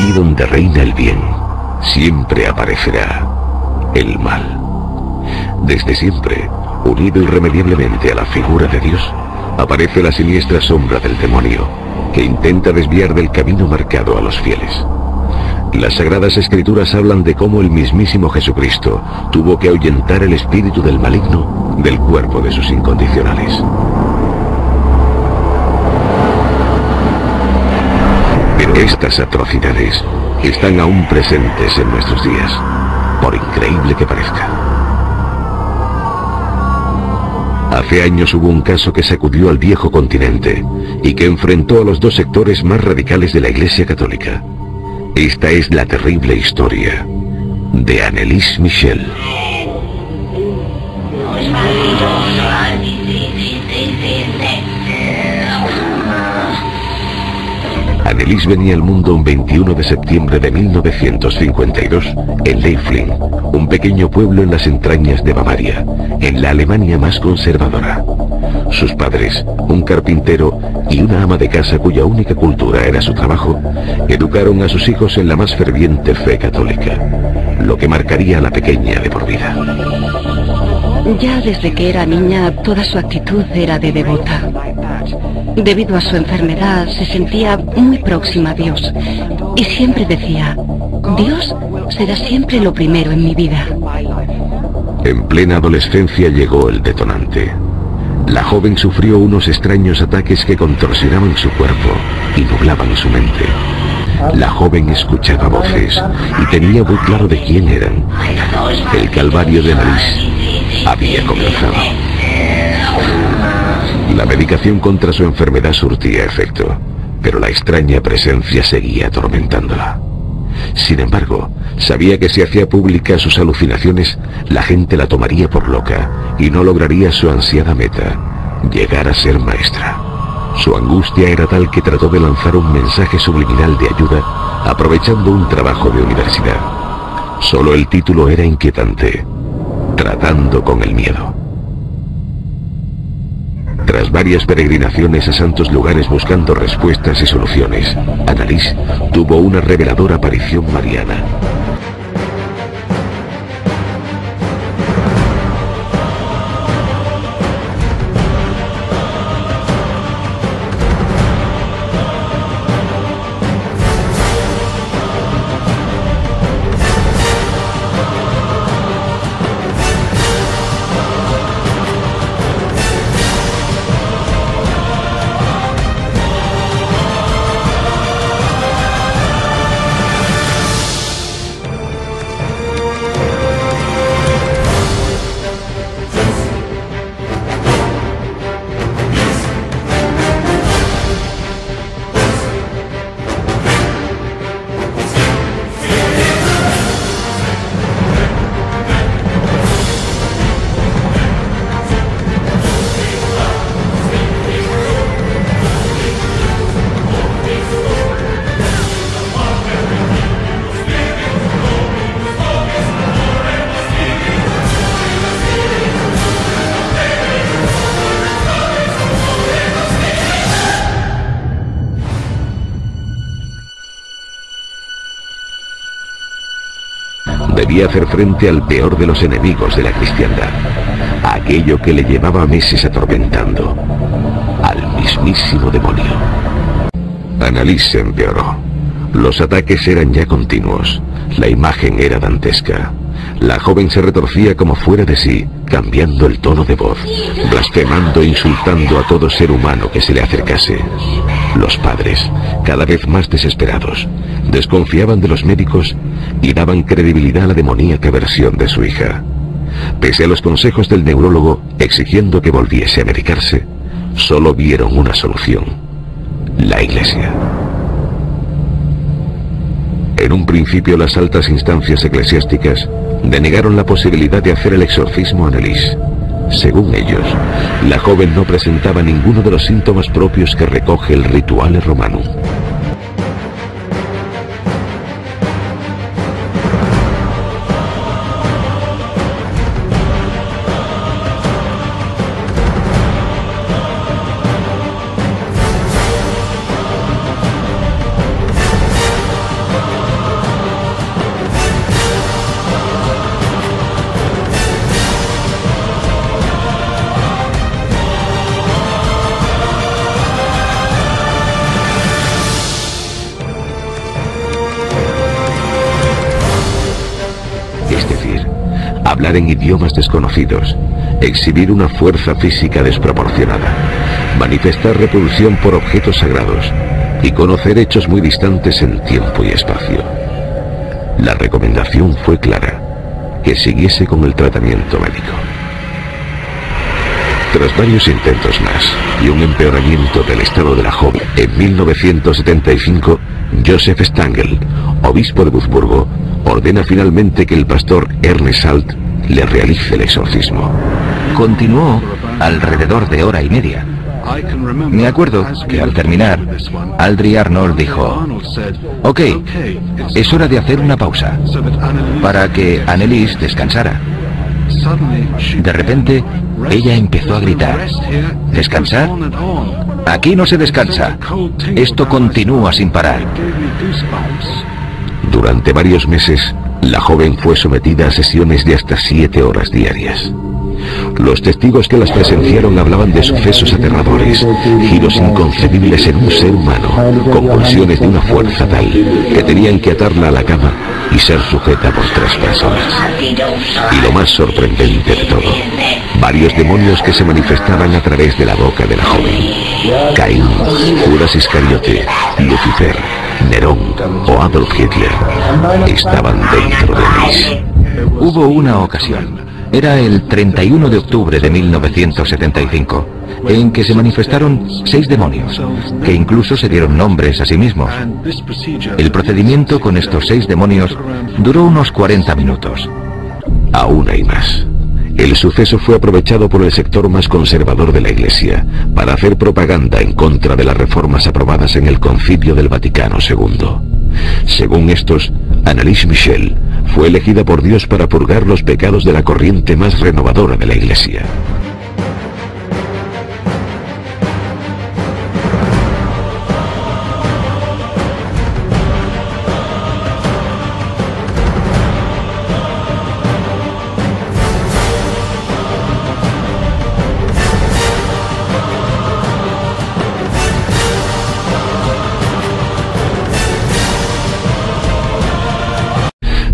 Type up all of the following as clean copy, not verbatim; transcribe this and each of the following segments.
allí donde reina el bien, siempre aparecerá el mal. Desde siempre, unido irremediablemente a la figura de Dios, aparece la siniestra sombra del demonio, que intenta desviar del camino marcado a los fieles. Las Sagradas Escrituras hablan de cómo el mismísimo Jesucristo tuvo que ahuyentar el espíritu del maligno del cuerpo de sus incondicionales. Pero estas atrocidades están aún presentes en nuestros días, por increíble que parezca. Hace años hubo un caso que sacudió al viejo continente y que enfrentó a los dos sectores más radicales de la Iglesia Católica. Esta es la terrible historia de Anneliese Michel. Anneliese venía al mundo un 21 de septiembre de 1952 en Leifling, un pequeño pueblo en las entrañas de Bavaria, en la Alemania más conservadora. Sus padres, un carpintero y una ama de casa cuya única cultura era su trabajo, educaron a sus hijos en la más ferviente fe católica, lo que marcaría a la pequeña de por vida. Ya desde que era niña, toda su actitud era de devota. Debido a su enfermedad, se sentía muy próxima a Dios y siempre decía: Dios será siempre lo primero en mi vida. En plena adolescencia llegó el detonante. La joven sufrió unos extraños ataques que contorsionaban su cuerpo y nublaban su mente. La joven escuchaba voces y tenía muy claro de quién eran. El calvario de Anneliese había comenzado. La medicación contra su enfermedad surtía efecto, pero la extraña presencia seguía atormentándola. Sin embargo, sabía que si hacía públicas sus alucinaciones, la gente la tomaría por loca y no lograría su ansiada meta, llegar a ser maestra. Su angustia era tal que trató de lanzar un mensaje subliminal de ayuda, aprovechando un trabajo de universidad. Solo el título era inquietante: Tratando con el miedo. Tras varias peregrinaciones a santos lugares buscando respuestas y soluciones, Anneliese tuvo una reveladora aparición mariana. Debía hacer frente al peor de los enemigos de la cristiandad, a aquello que le llevaba meses atormentando, al mismísimo demonio. Anneliese se empeoró. Los ataques eran ya continuos, la imagen era dantesca. La joven se retorcía como fuera de sí, cambiando el tono de voz, blasfemando e insultando a todo ser humano que se le acercase. Los padres, cada vez más desesperados, desconfiaban de los médicos y daban credibilidad a la demoníaca versión de su hija. Pese a los consejos del neurólogo exigiendo que volviese a medicarse, solo vieron una solución: la Iglesia. En un principio, las altas instancias eclesiásticas denegaron la posibilidad de hacer el exorcismo a Anneliese. Según ellos, la joven no presentaba ninguno de los síntomas propios que recoge el Rituale Romanum. hablar en idiomas desconocidos, exhibir una fuerza física desproporcionada, manifestar repulsión por objetos sagrados y conocer hechos muy distantes en tiempo y espacio. La recomendación fue clara: que siguiese con el tratamiento médico. Tras varios intentos más y un empeoramiento del estado de la joven, en 1975, Joseph Stangl, obispo de Wurzburgo, ordena finalmente que el pastor Ernest Alt le realice el exorcismo. Continuó alrededor de hora y media. Me acuerdo que al terminar, Aldry Arnold dijo: «Ok, es hora de hacer una pausa», para que Anneliese descansara. De repente, ella empezó a gritar: «¿Descansar? Aquí no se descansa. Esto continúa sin parar». Durante varios meses, la joven fue sometida a sesiones de hasta 7 horas diarias. Los testigos que las presenciaron hablaban de sucesos aterradores, giros inconcebibles en un ser humano, convulsiones de una fuerza tal que tenían que atarla a la cama y ser sujeta por 3 personas. Y lo más sorprendente de todo, varios demonios que se manifestaban a través de la boca de la joven. Caín, Judas Iscariote, Lucifer, Nerón o Adolf Hitler estaban dentro de Anneliese. Hubo una ocasión, era el 31 de octubre de 1975, en que se manifestaron 6 demonios, que incluso se dieron nombres a sí mismos. El procedimiento con estos 6 demonios duró unos 40 minutos. Aún hay más. El suceso fue aprovechado por el sector más conservador de la Iglesia para hacer propaganda en contra de las reformas aprobadas en el Concilio del Vaticano II. Según estos, Anneliese Michel fue elegida por Dios para purgar los pecados de la corriente más renovadora de la Iglesia.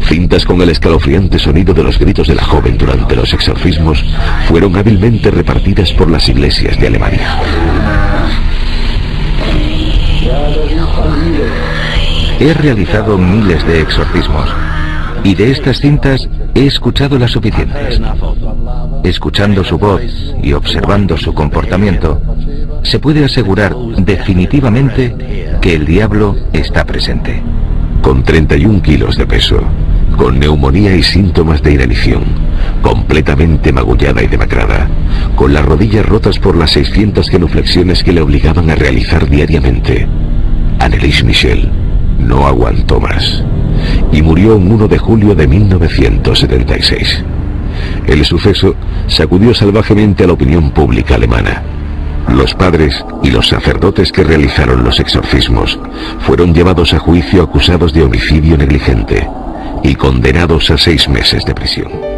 Cintas con el escalofriante sonido de los gritos de la joven durante los exorcismos fueron hábilmente repartidas por las iglesias de Alemania. He realizado miles de exorcismos y de estas cintas he escuchado las suficientes. Escuchando su voz y observando su comportamiento, se puede asegurar definitivamente que el diablo está presente. Con 31 kilos de peso, con neumonía y síntomas de inanición, completamente magullada y demacrada, con las rodillas rotas por las 600 genuflexiones que le obligaban a realizar diariamente, Anneliese Michel no aguantó más y murió en 1 de julio de 1976. El suceso sacudió salvajemente a la opinión pública alemana. Los padres y los sacerdotes que realizaron los exorcismos fueron llevados a juicio acusados de homicidio negligente y condenados a 6 meses de prisión.